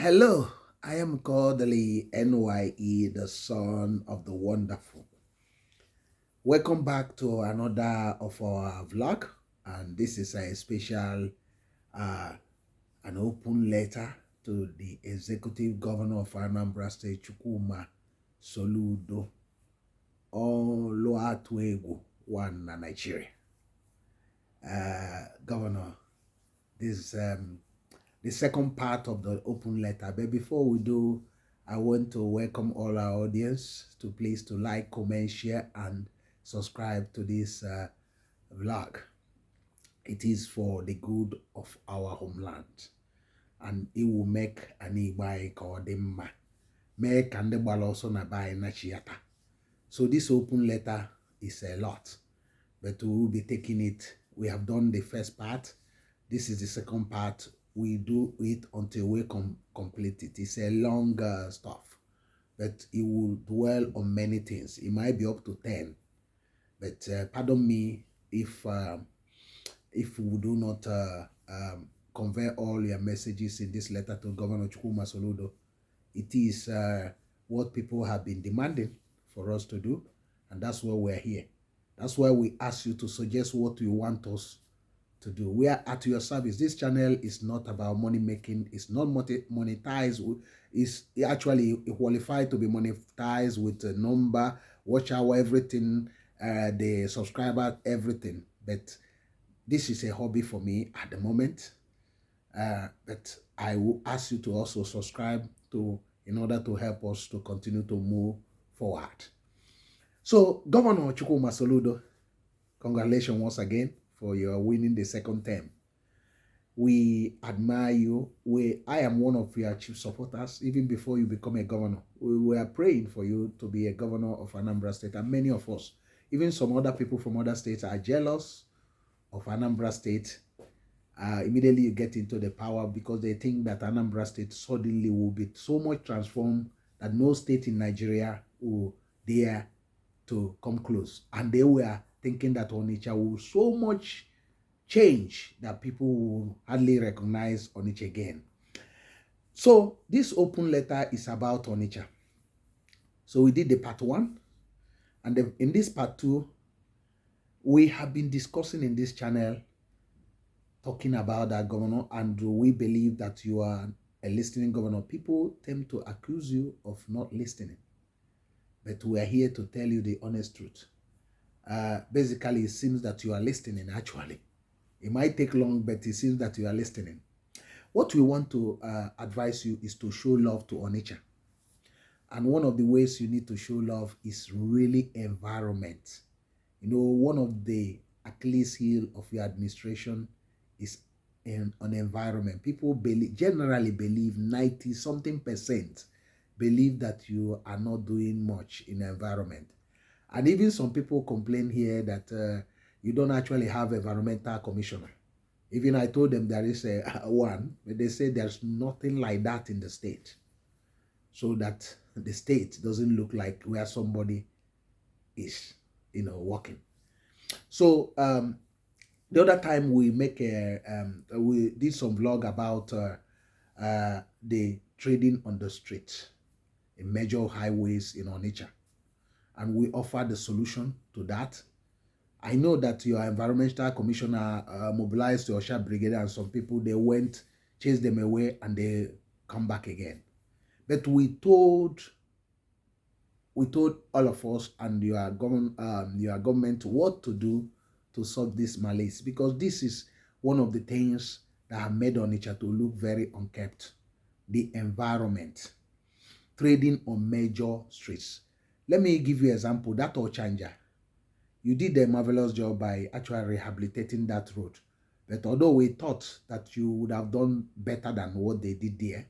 Hello, I am Kodili-nye, the son of the wonderful. Welcome back to another of our vlog, and this is a special, an open letter to the Executive Governor of Anambra State, Gov.Soludo, Oluwatuegwu, one Nigeria. Governor, this is the second part of the open letter. But before we do, I want to welcome all our audience to please to like, comment, share, and subscribe to this vlog. It is for the good of our homeland, and it will make an igbai kodima, make and the also na by nachiata. So this open letter is a lot, but we will be taking it. We have done the first part. This is the second part. We do it until we complete it. It's a long stuff, but it will dwell on many things. It might be up to 10, but pardon me if we do not convey all your messages in this letter to Governor Gov.Soludo. It is what people have been demanding for us to do, and that's why we're here. That's why we ask you to suggest what you want us to do. We are at your service. This channel is not about money making. It's not monetized. It's actually qualified to be monetized with a number, watch hour, everything, the subscriber, everything. But this is a hobby for me at the moment. But I will ask you to also subscribe to in order to help us to continue to move forward. So, Governor Gov.Soludo, congratulations once again for your winning the second term. We admire you. I am one of your chief supporters. Even before you become a governor, we were praying for you to be a governor of Anambra State, and many of us, even some other people from other states, are jealous of Anambra State. Immediately you get into the power because they think that Anambra State suddenly will be so much transformed that no state in Nigeria will dare to come close. And they were thinking that Onitsha will so much change that people will hardly recognize Onitsha again. So this open letter is about Onitsha. So we did the part 1, and in this part 2, we have been discussing in this channel, talking about that governor, and we believe that you are a listening governor. People tend to accuse you of not listening, but we are here to tell you the honest truth. Basically, it seems that you are listening, actually. It might take long, but it seems that you are listening. What we want to advise you is to show love to Onitsha. And one of the ways you need to show love is really environment. You know, one of the Achilles heel of your administration is on environment. People generally believe 90-something% believe that you are not doing much in the environment. And even some people complain here that you don't actually have environmental commissioner. Even I told them there is one, but they say there's nothing like that in the state. So that the state doesn't look like where somebody is, working. So the other time we we did some vlog about the trading on the street in major highways in Onitsha, and we offered the solution to that. I know that your environmental commissioner mobilized your Osha brigade, and some people, they went, chased them away, and they come back again. But we told all of us and your government what to do to solve this malaise, because this is one of the things that have made Onitsha to look very unkept. The environment, trading on major streets. Let me give you an example. That Ochanja, you did a marvelous job by actually rehabilitating that road. But although we thought that you would have done better than what they did there,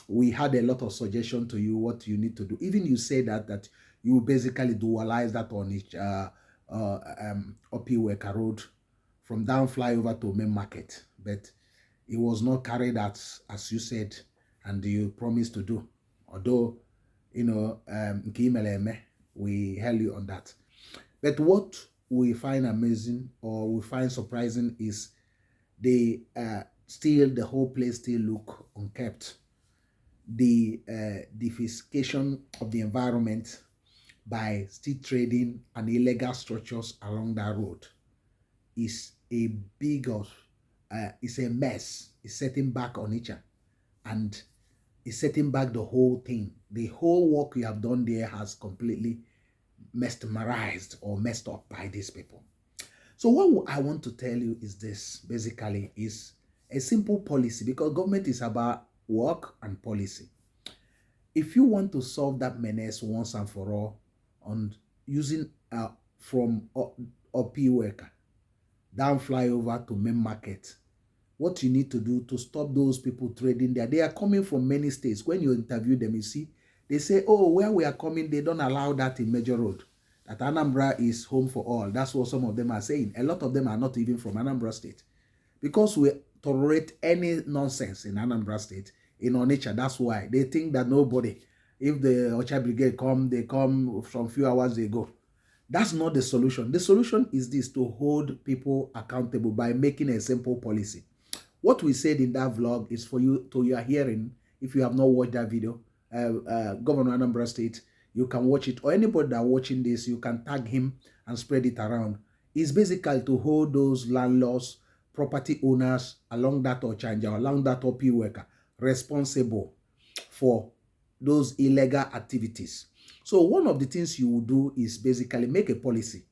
we had a lot of suggestions to you what you need to do. Even you say that you basically dualize that on each Opiweka Road from down flyover to main market. But it was not carried out as you said and you promised to do. Although, we held you on that. But what we find amazing or we find surprising is the whole place still look unkept. the deficiency of the environment by still trading and illegal structures along that road is a big of it's a mess. It's setting back Onitsha, and it's setting back the whole thing. The whole work we have done there has completely mesmerized or messed up by these people. So what I want to tell you is this, basically, is a simple policy, because government is about work and policy. If you want to solve that menace once and for all on using from OP worker down flyover to main market, what you need to do to stop those people trading there, they are coming from many states. When you interview them, you see, they say, oh, where we are coming, they don't allow that in Major Road. That Anambra is home for all. That's what some of them are saying. A lot of them are not even from Anambra State. Because we tolerate any nonsense in Anambra State, in Onitsha, that's why. They think that nobody, if the Ocha Brigade come, they come from few hours, they go. That's not the solution. The solution is this, to hold people accountable by making a simple policy. What we said in that vlog is for you, to your hearing. If you have not watched that video, Governor Anambra State, you can watch it, or anybody that watching this, you can tag him and spread it around. It's basically to hold those landlords, property owners along that Ochanja, along that OP worker, responsible for those illegal activities. So one of the things you will do is basically make a policy.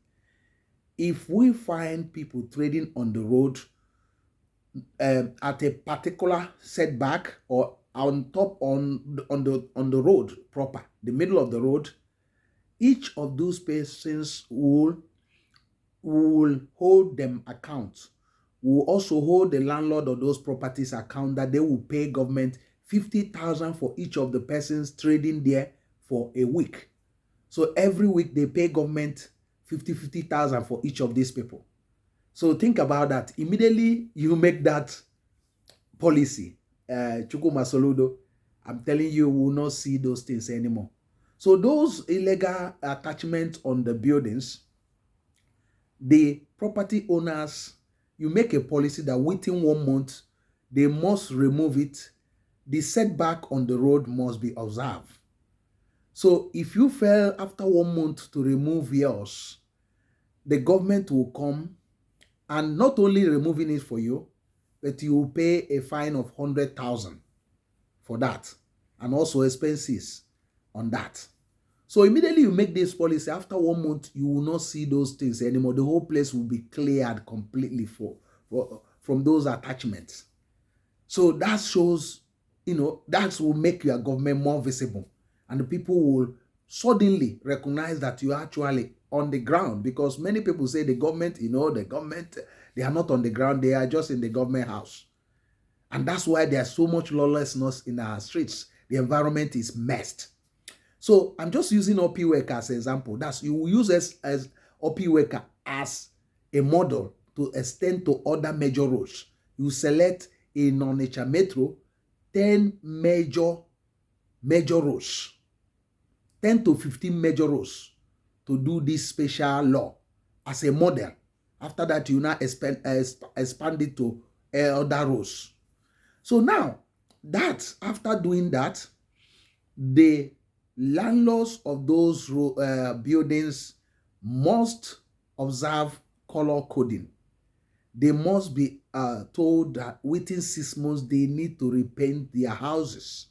If we find people trading on the road at a particular setback or on top on the road proper, the middle of the road, each of those persons will hold them account. Will also hold the landlord of those properties account, that they will pay government 50,000 for each of the persons trading there for a week. So every week they pay government 50,000 for each of these people. So think about that. Immediately you make that policy, Gov.Soludo, I'm telling you, we will not see those things anymore. So those illegal attachments on the buildings, the property owners, you make a policy that within 1 month, they must remove it. The setback on the road must be observed. So if you fail after 1 month to remove yours, the government will come and not only removing it for you, but you will pay a fine of 100,000 for that, and also expenses on that. So immediately you make this policy, after 1 month, you will not see those things anymore. The whole place will be cleared completely from those attachments. So that shows, that will make your government more visible, and the people will suddenly recognize that you are actually on the ground, because many people say the government, they are not on the ground, they are just in the government house. And that's why there's so much lawlessness in our streets. The environment is messed. So I'm just using OP worker as an example. That's, you will use as OP worker as a model to extend to other major roads. You select in Onitsha Metro 10 major roads, 10 to 15 major roads, to do this special law as a model. After that, you now expand it to other roads. So now, after doing that, the landlords of those buildings must observe color coding. They must be told that within 6 months, they need to repaint their houses.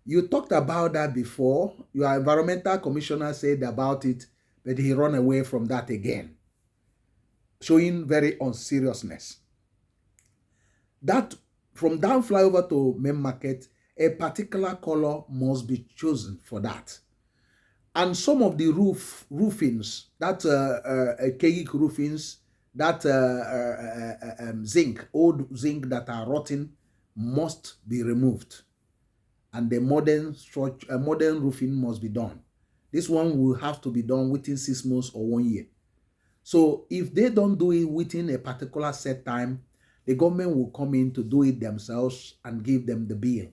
You talked about that before. Your environmental commissioner said about it, but he ran away from that again, showing very unseriousness. That from down flyover to main market, a particular color must be chosen for that. And some of the roofings, that archaic roofings, that zinc, old zinc that are rotting, must be removed. And the modern roofing must be done. This one will have to be done within 6 months or 1 year. So if they don't do it within a particular set time, the government will come in to do it themselves and give them the bill.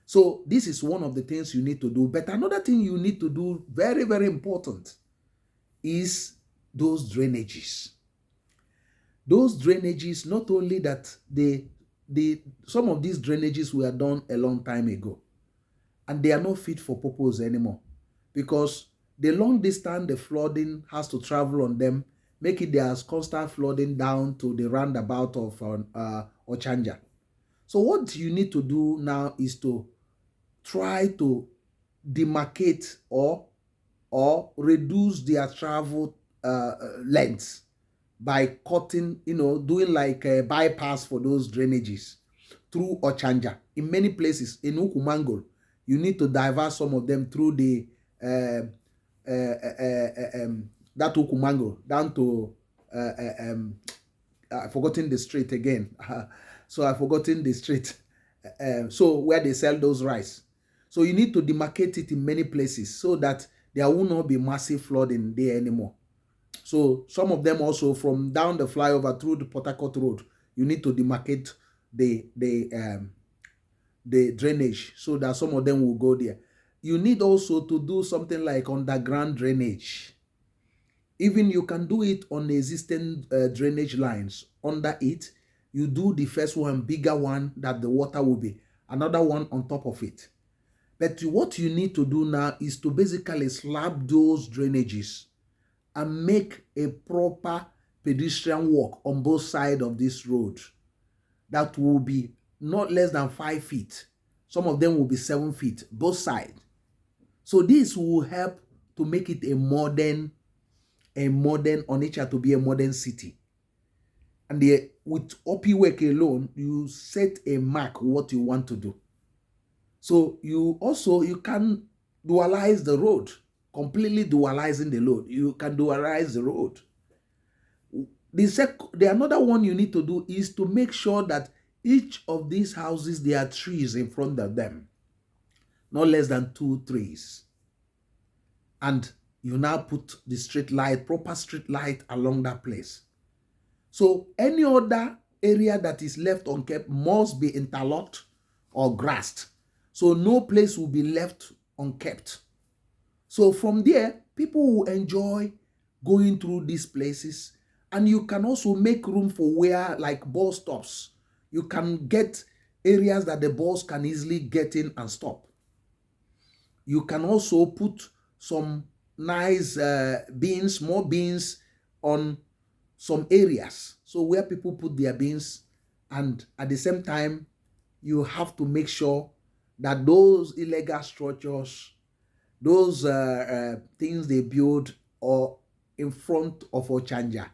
So this is one of the things you need to do. But another thing you need to do, very, very important, is those drainages. Those drainages, not only that some of these drainages were done a long time ago. and they are not fit for purpose anymore, because the long distance the flooding has to travel on them, make it there's constant flooding down to the roundabout of Ochanja. So what you need to do now is to try to demarcate or reduce their travel lengths by cutting, doing like a bypass for those drainages through Ochanja. In many places, in Ukumangol, you need to divert some of them through the that Ukumangol down to I've forgotten the street again. So I've forgotten the street. So where they sell those rice. So you need to demarcate it in many places so that there will not be massive flooding there anymore. So some of them also from down the flyover through the Port Harcourt Road, you need to demarcate the drainage so that some of them will go there. You need also to do something like underground drainage. Even you can do it on the existing drainage lines. Under it, you do the first one, bigger one, that the water will be. Another one on top of it. But what you need to do now is to basically slab those drainages and make a proper pedestrian walk on both sides of this road. That will be not less than 5 feet. Some of them will be 7 feet, both sides. So this will help to make it a modern Onitsha to be a modern city. And with OP work alone, you set a mark what you want to do. So you can dualize the road, completely dualizing the road. You can dualize the road. The another one you need to do is to make sure that each of these houses, there are trees in front of them, not less than 2 trees. And you now put the street light, proper street light along that place. So any other area that is left unkept must be interlocked or grassed. So no place will be left unkept. So from there, people will enjoy going through these places. And you can also make room for where, like bus stops, you can get areas that the bus can easily get in and stop. You can also put some nice bins, more bins on some areas. So where people put their bins, and at the same time, you have to make sure that those illegal structures, those things they build or in front of Ochanja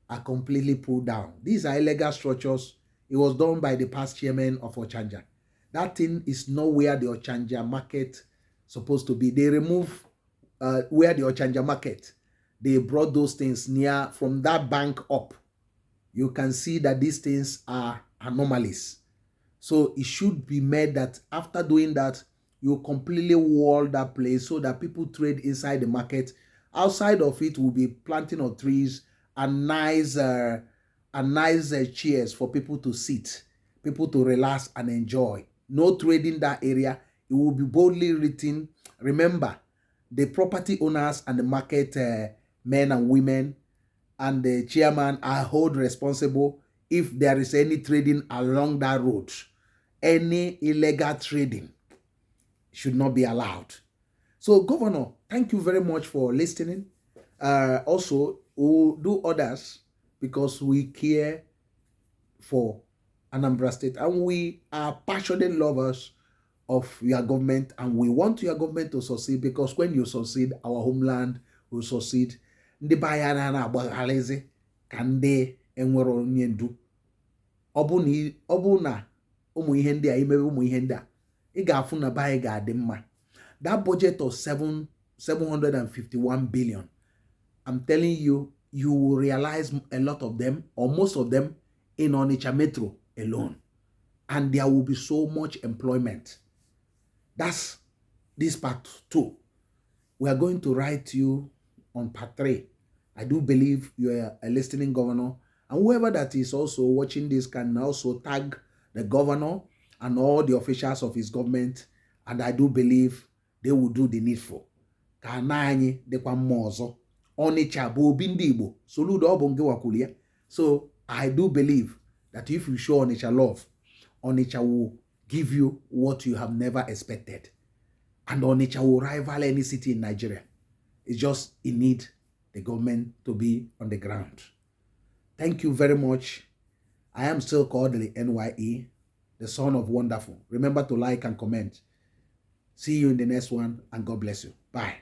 are completely pulled down. These are illegal structures. It was done by the past chairman of Ochanja. That thing is not where the Ochanja market supposed to be. They remove where the Ochanja market. They brought those things near from that bank up. You can see that these things are anomalies. So it should be made that after doing that, you completely wall that place so that people trade inside the market. Outside of it will be planting of trees and nice chairs for people to sit, people to relax and enjoy. No trading that area. It will be boldly written. Remember, the property owners and the market men and women and the chairman are held responsible if there is any trading along that road. Any illegal trading should not be allowed. So, Governor, thank you very much for listening. Also, we'll do others because we care for Anambra State and we are passionate lovers of your government, and we want your government to succeed, because when you succeed, our homeland will succeed. Ndị bayana na agbaghalizi ka ndị enwere onye ndu. Ọ bụ na ụmụ ihe ndị a imebe ụmụ ihe ndị a, ị ga-afụ na bayi ga-adị mma. That budget of 751 billion, I'm telling you, you will realize a lot of them or most of them in Onitsha Metro alone, and there will be so much employment. That's this part 2. We are going to write you on part 3. I do believe you are a listening governor, and whoever that is also watching this can also tag the governor and all the officials of his government, and I do believe they will do the needful. Ka anyị dịkwa mma ọzọ. Onitsha bụ obi ndị Igbo. Soludo ọ bụ nke wakwuli ya. So I do believe that if you show Onitsha love, Onitsha will give you what you have never expected. And Onitsha will rival any city in Nigeria. It's just it need the government to be on the ground. Thank you very much. I am still Kodili-nye, the son of wonderful. Remember to like and comment. See you in the next one, and God bless you. Bye.